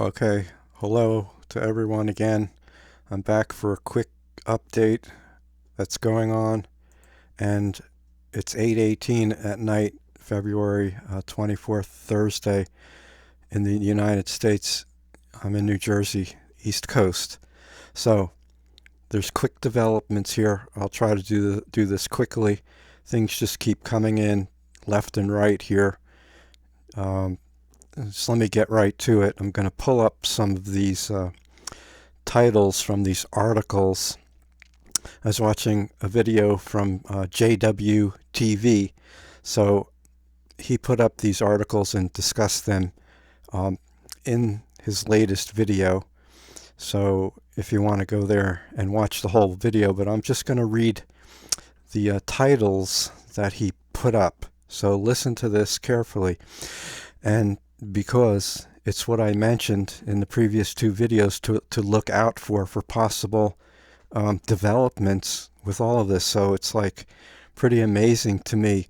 Okay, hello to everyone again. I'm back for a quick update that's going on, and it's 8:18 at night, February 24th, Thursday, in the United States. I'm in New Jersey, East Coast. So there's quick developments here. I'll try to do this quickly. Things just keep coming in left and right here. Um, just let me get right to it. I'm going to pull up some of these titles from these articles. I was watching a video from JW TV, so he put up these articles and discussed them um, in his latest video. So if you want to go there and watch the whole video, but I'm just going to read the titles that he put up. So listen to this carefully. And because it's what I mentioned in the previous two videos to look out for possible developments with all of this. So it's like pretty amazing to me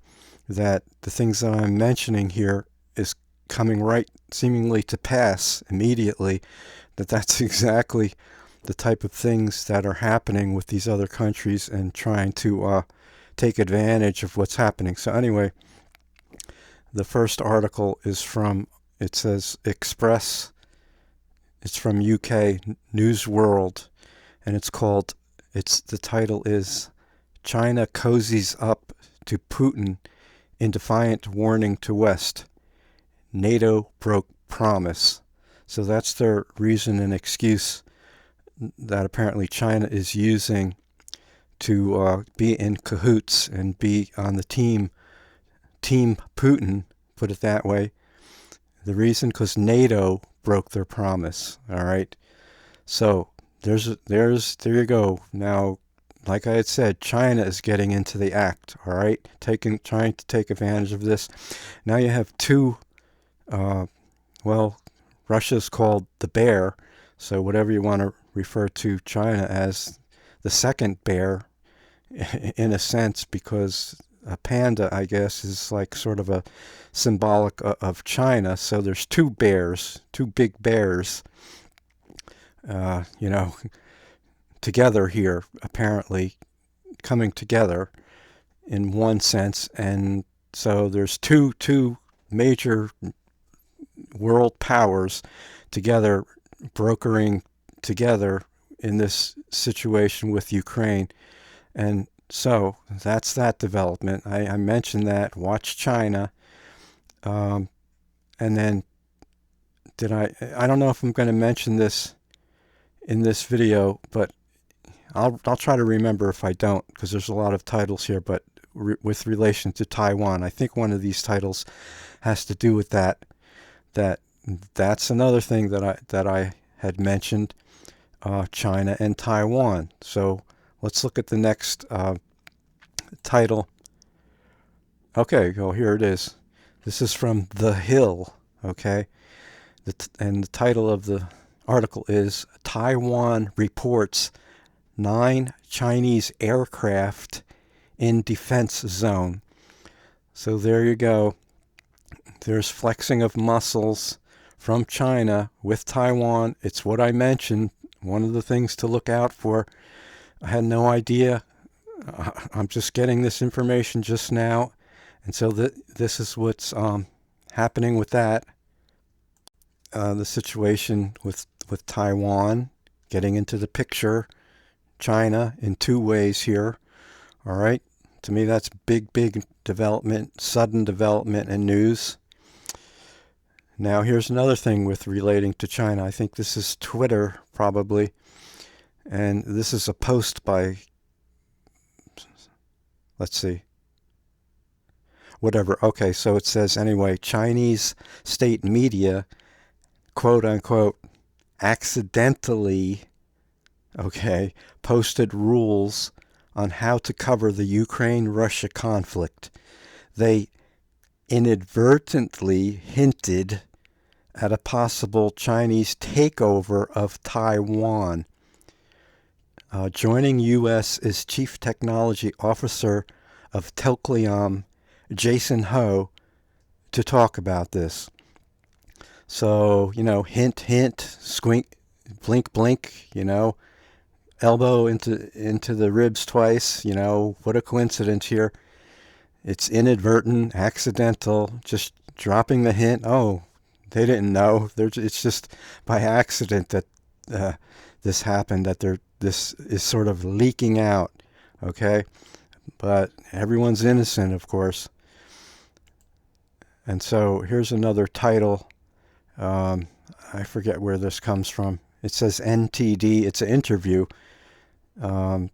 that the things that I'm mentioning here is coming right seemingly to pass immediately, that's exactly the type of things that are happening with these other countries and trying to take advantage of what's happening. So anyway, the first article is from, it says Express, it's from UK News World, and the title is China Cozies Up to Putin in Defiant Warning to West. NATO Broke Promise. So that's their reason and excuse that apparently China is using to be in cahoots and be on the team Putin, put it that way. The reason, because NATO broke their promise. All right. So there you go. Now, like I had said, China is getting into the act. All right, trying to take advantage of this. Now you have two. Well, Russia's called the bear. So whatever you want to refer to China as, the second bear, in a sense, because a panda, I guess, is like sort of a symbolic of China. So there's two bears, two big bears, you know, together here, apparently coming together in one sense. And so there's two major world powers together, brokering together in this situation with Ukraine. And so that's that development. I mentioned that. Watch China. And then I don't know if I'm going to mention this in this video, but I'll try to remember if I don't, because there's a lot of titles here, but with relation to Taiwan. I think one of these titles has to do with that's another thing that I had mentioned, China and Taiwan. So let's look at the next title. Okay, well, here it is. This is from The Hill, okay? And the title of the article is Taiwan Reports 9 Chinese Aircraft in Defense Zone. So there you go. There's flexing of muscles from China with Taiwan. It's what I mentioned, one of the things to look out for. I had no idea. I'm just getting this information just now. And so this is what's happening with that. The situation with Taiwan getting into the picture. China in two ways here. All right. To me, that's big development, sudden development and news. Now, here's another thing with relating to China. I think this is Twitter, probably. And this is a post by, let's see, whatever. Okay, so it says, anyway, Chinese state media, quote unquote, accidentally, okay, posted rules on how to cover the Ukraine-Russia conflict. They inadvertently hinted at a possible Chinese takeover of Taiwan. Joining U.S. is Chief Technology Officer of Telcom, Jason Ho, to talk about this. So, hint, hint, squint, blink, blink, elbow into the ribs twice, what a coincidence here. It's inadvertent, accidental, just dropping the hint. Oh, they didn't know. It's just by accident that this happened, that this is sort of leaking out, okay? But everyone's innocent, of course. And so here's another title. I forget where this comes from. It says NTD. It's an interview. And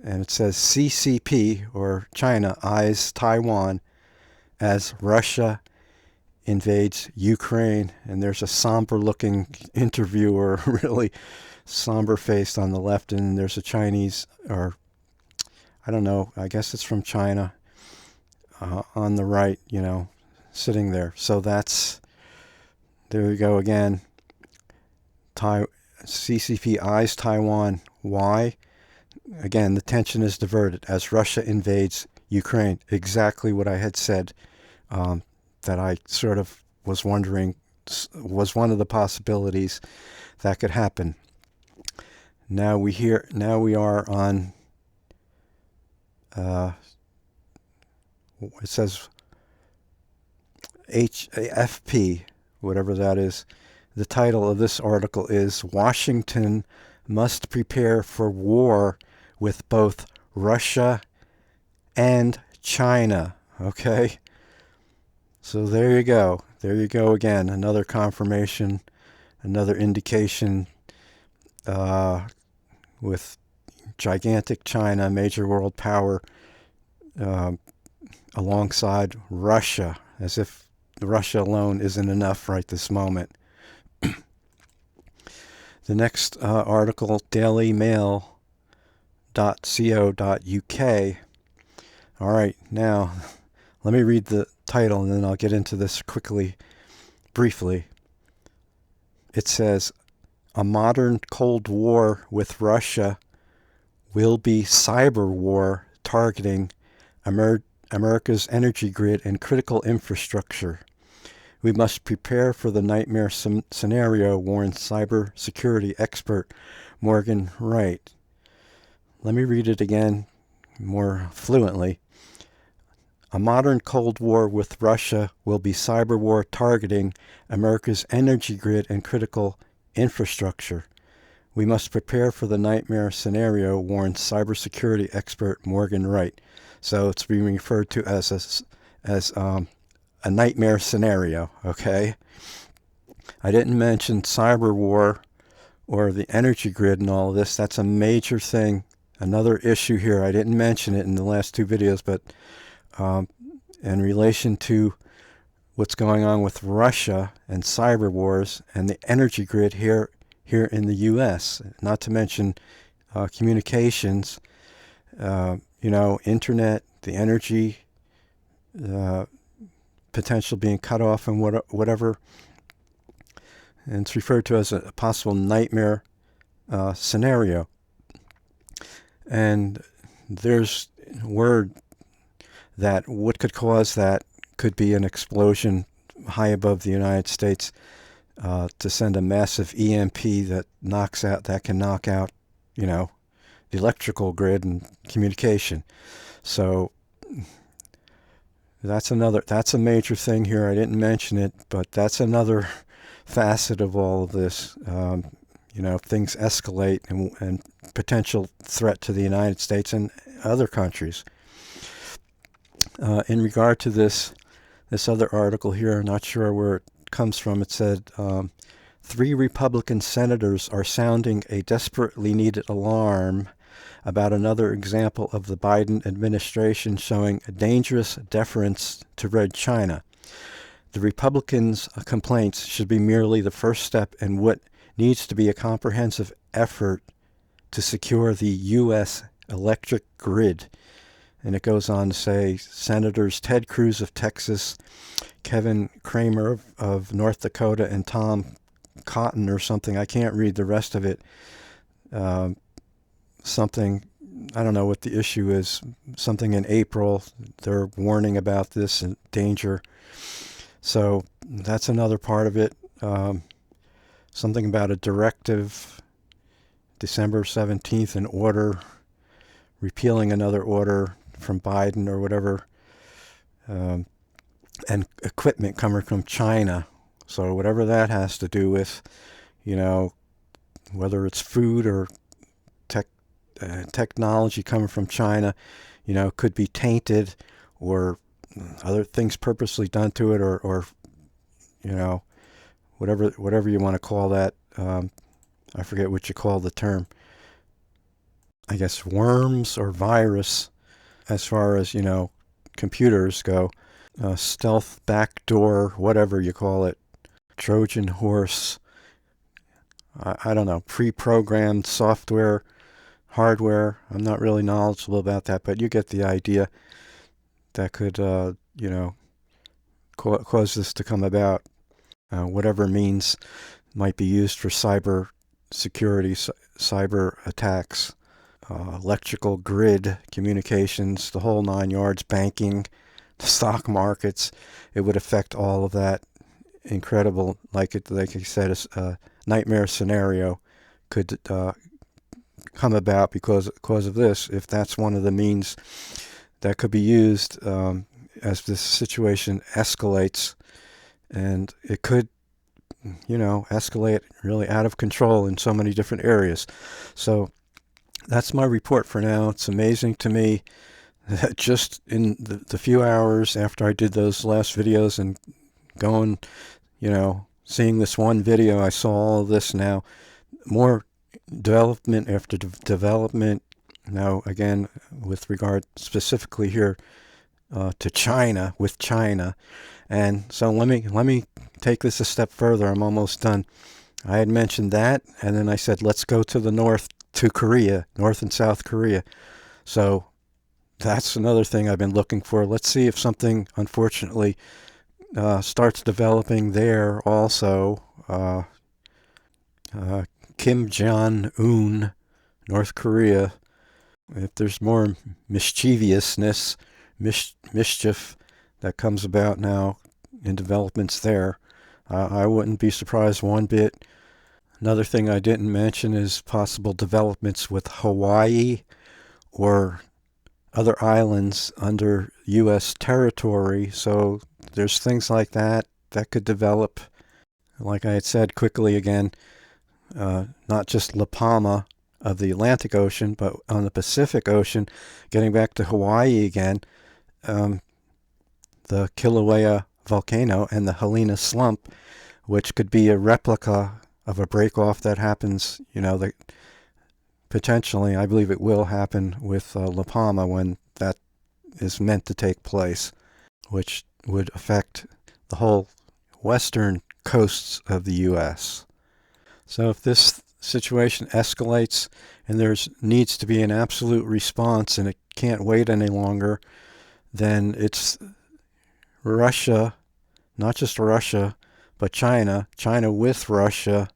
it says CCP, or China, eyes Taiwan as Russia invades Ukraine. And there's a somber-looking interviewer, really somber-faced on the left, and there's a Chinese, or I don't know, I guess it's from China, on the right, sitting there. So there we go again. CCP eyes Taiwan. Why? Again, the tension is diverted as Russia invades Ukraine. Exactly what I had said, that I sort of was wondering was one of the possibilities that could happen. Now we are on, it says HFP, whatever that is. The title of this article is Washington Must Prepare for War with Both Russia and China. Okay? So there you go. There you go again. Another confirmation, another indication with gigantic China, major world power, alongside Russia, as if Russia alone isn't enough right this moment. The next article, dailymail.co.uk. All right, now let me read the title and then I'll get into this briefly. It says, a modern Cold War with Russia will be cyber war targeting America's energy grid and critical infrastructure. We must prepare for the nightmare scenario, warns cybersecurity expert Morgan Wright. Let me read it again more fluently. A modern Cold War with Russia will be cyber war targeting America's energy grid and critical infrastructure. We must prepare for the nightmare scenario, warns cybersecurity expert Morgan Wright. So it's being referred to as a nightmare scenario, okay? I didn't mention cyber war or the energy grid and all of this. That's a major thing, another issue here. I didn't mention it in the last two videos, but in relation to what's going on with Russia and cyber wars and the energy grid here in the U.S., not to mention communications, internet, the energy, potential being cut off and whatever. And it's referred to as a possible nightmare scenario. And there's word that what could cause that could be an explosion high above the United States to send a massive EMP that can knock out, the electrical grid and communication. So that's a major thing here. I didn't mention it, but that's another facet of all of this. Things escalate and potential threat to the United States and other countries. In regard to this other article here, I'm not sure where it comes from. It said 3 Republican senators are sounding a desperately needed alarm about another example of the Biden administration showing a dangerous deference to Red China. The Republicans' complaints should be merely the first step in what needs to be a comprehensive effort to secure the U.S. electric grid. And it goes on to say Senators Ted Cruz of Texas, Kevin Cramer of North Dakota, and Tom Cotton or something. I can't read the rest of it. Something, I don't know what the issue is. Something in April. They're warning about this and danger. So that's another part of it. um, something about a directive, December 17th, an order repealing another order from Biden or whatever, um, and equipment coming from China. So whatever that has to do with, you know, whether it's food or technology coming from China, could be tainted, or other things purposely done to it, or you know, whatever you want to call that. I forget what you call the term. I guess worms or virus, as far as computers go. Stealth, backdoor, whatever you call it, Trojan horse. I don't know, pre-programmed software, hardware. I'm not really knowledgeable about that, but you get the idea. That could, cause this to come about. Whatever means might be used for cyber security, cyber attacks, electrical grid communications, the whole 9 yards, banking, the stock markets. It would affect all of that. Incredible, like I said, a nightmare scenario could come about because of this. If that's one of the means that could be used as this situation escalates, and it could, escalate really out of control in so many different areas. So that's my report for now. It's amazing to me that just in the few hours after I did those last videos and going, seeing this one video, I saw all of this now. More development after development. Now, again, with regard specifically here to China, with China. And so let me take this a step further. I'm almost done. I had mentioned that, and then I said, let's go to the north, to Korea, North and South Korea. So that's another thing I've been looking for. Let's see if something, unfortunately, starts developing there also. Kim Jong-un, North Korea. If there's more mischievousness, mischief that comes about now in developments there, I wouldn't be surprised one bit. Another thing I didn't mention is possible developments with Hawaii or other islands under U.S. territory. So there's things like that could develop. Like I had said quickly again, not just La Palma of the Atlantic Ocean, but on the Pacific Ocean, getting back to Hawaii again, the Kilauea volcano and the Helena slump, which could be a replica of a break-off that happens, that potentially, I believe it will happen with La Palma when that is meant to take place, which would affect the whole western coasts of the U.S. So if this situation escalates and there's needs to be an absolute response and it can't wait any longer, then it's Russia, not just Russia, but China with Russia,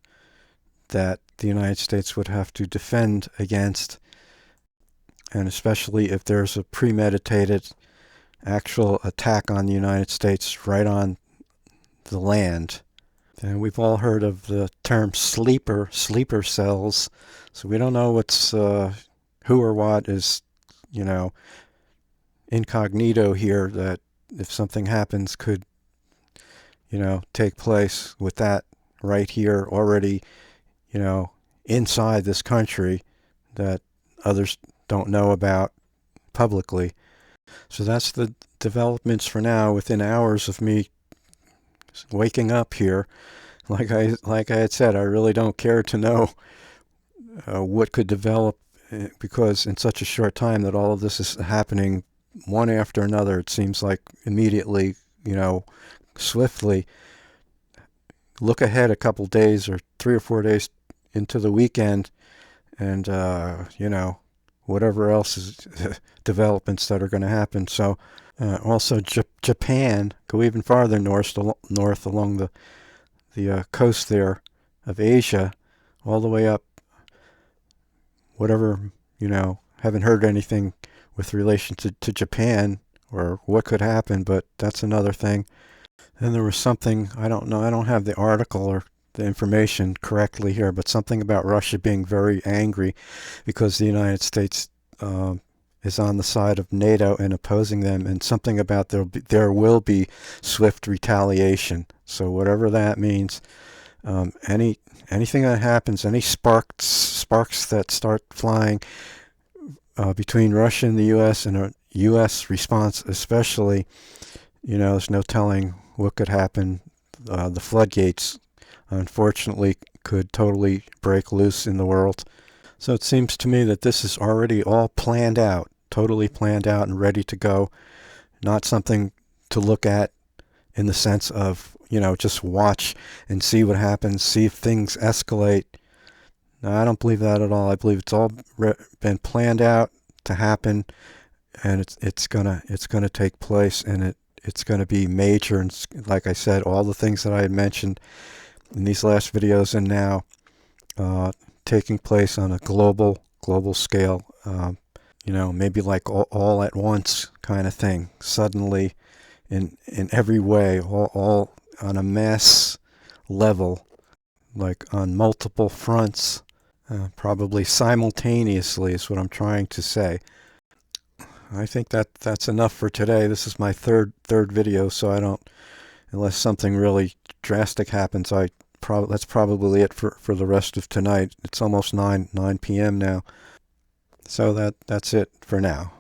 that the United States would have to defend against, and especially if there's a premeditated actual attack on the United States right on the land. And we've all heard of the term sleeper cells, so we don't know what's who or what is, incognito here, that if something happens could, take place with that right here already, inside this country that others don't know about publicly. So that's the developments for now, within hours of me waking up here. Like I had said, I really don't care to know what could develop, because in such a short time that all of this is happening one after another. It seems like immediately, swiftly. Look ahead a couple days or 3 or 4 days into the weekend, and whatever else is developments that are going to happen. So also Japan, go even farther north along the coast there of Asia, all the way up. Whatever, haven't heard anything with relation to Japan or what could happen, but that's another thing. And there was something, I don't know, I don't have the article or the information correctly here, but something about Russia being very angry because the United States is on the side of NATO and opposing them, and something about there will be swift retaliation. So whatever that means, anything that happens, any sparks that start flying between Russia and the U.S. and a U.S. response, especially, there's no telling what could happen. The floodgates, unfortunately, could totally break loose in the world. So it seems to me that this is already all planned out, totally planned out and ready to go. Not something to look at in the sense of, just watch and see what happens, see if things escalate. No, I don't believe that at all. I believe it's all been planned out to happen, and it's gonna take place, and it's gonna be major. And like I said, all the things that I had mentioned in these last videos and now taking place on a global scale. Maybe like all at once kind of thing. Suddenly, in every way, all on a mass level, like on multiple fronts, probably simultaneously is what I'm trying to say. I think that's enough for today. This is my third video, so I don't, unless something really drastic happens, that's probably it for the rest of tonight. It's almost 9 p.m. now. So that's it for now.